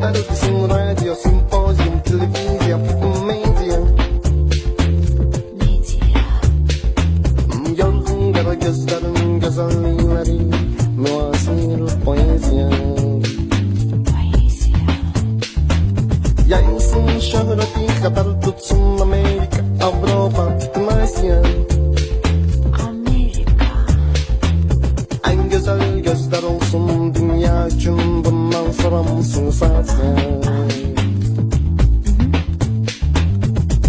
Television, radyo, simpozyum, televizyon, medya. Yorgun kara gözlerin güzellikleri, muasir poezya. Yaysın şöhreti, haber tutsun Amerika, Avrupa, Asya. En güzel gözler olsun dünya için, bundan sonra mısın sen?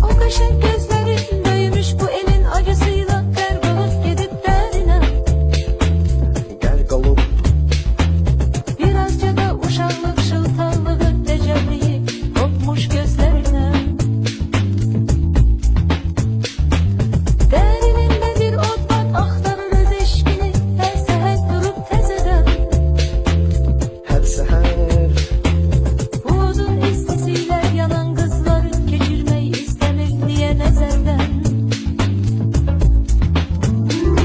O kaşık gözlerin büyümüş bu elin acısıyla, kaybolup gidip derine. Gel kalıp Birazca da uşaklık şıltallığı, tecelliyi kopmuş gözlerine. Derininde bir ot var, aktarır öz eşkini, her seher durup tezeden. her seher Bu uzun istisiyle yanan kızları, geçirmeyi istemir diye nezerden.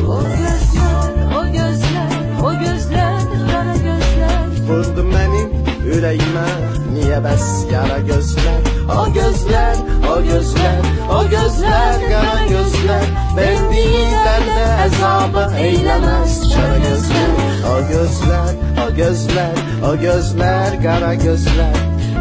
O gözler, o gözler, o gözler, kara gözler. vurdu benim yüreğime, niye bes yara gözler? O gözler, o gözler, o gözler, kara gözler. Verdiği derde hesabı eylemez çara gözler. O gözler, o gözler, o gözler, kara gözler.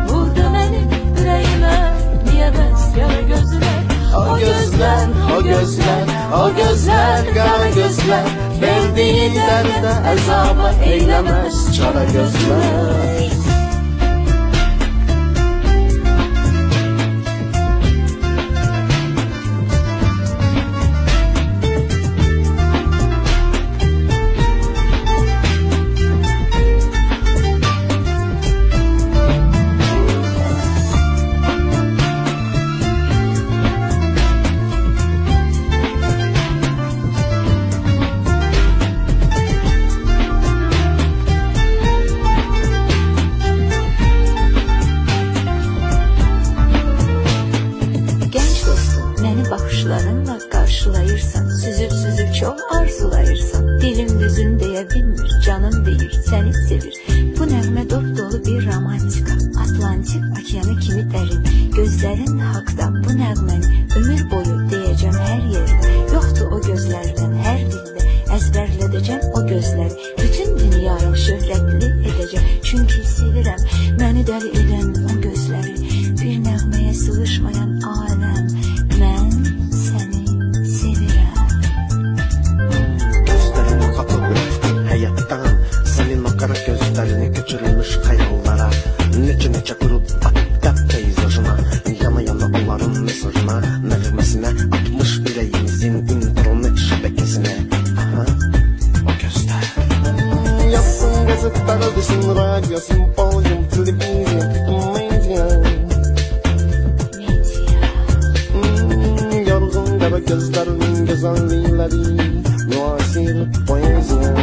Vurdu benim yüreğime, niye bes yara gözler. O gözler, o gözler, o gözler, kara gözler. Verdiği derde hesabı eylemez çara gözler. Genç dostum, beni bakışlarınla karşılayırsan, süzüp süzüp çok arzulayırsan. Dilim düzün diye bilmir, canım deyir, seni sevir. Bu nəğmə dop dolu bir romantika, Atlantik okyanı kimi dərin. Gözlərin haqda bu nəğməni ömür boyu deyəcəm hər yerdə. Yoxdur o gözlərdən hər dildə, əzbərlədəcəm o gözləri. Bütün dünyayı şöhrətli edəcəm, çünki sevirəm məni dəli edən o gözləri. Bir nəğməyə sığışmayan aləm, mən səni sevirəm. Gözlerine kapılır hayattan, senin o kara gözlerini götürülmüş hayallara. Nece kurup atıp peyzajına, yana yana onların mesajına, nəğmesine atmış yüreğimizin internet şebekesine. Aha, o gözler. Yazsın gazeteler, düşün radyo, simpozyum, televizyon, medya. Yorgun kara gözlerin güzellikleri, muasir poezya.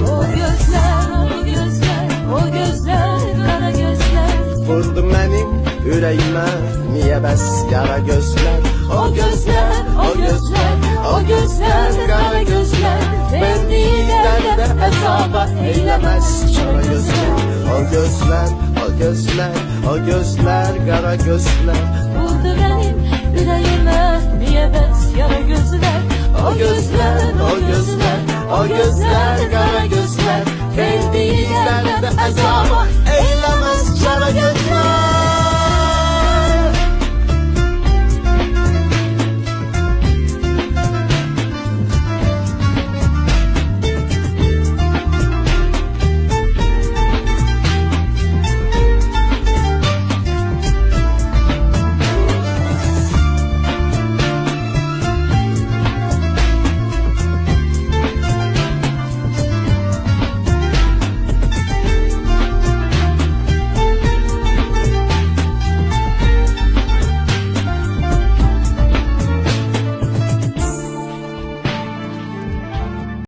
O gözler, o gözler, o gözler, kara gözler. Vurdu benim yüreğime, niye bes yara gözler? O gözler, o gözler, o gözler, kara gözler. Verdiği derde hesaba eylemez çara gözler. O gözler, o gözler, o gözler, kara gözler. Vurdu benim yüreğime, niye bes yara gözler. O gözler, o gözler, o gözler, kara gözler. Verdiği derde hesaba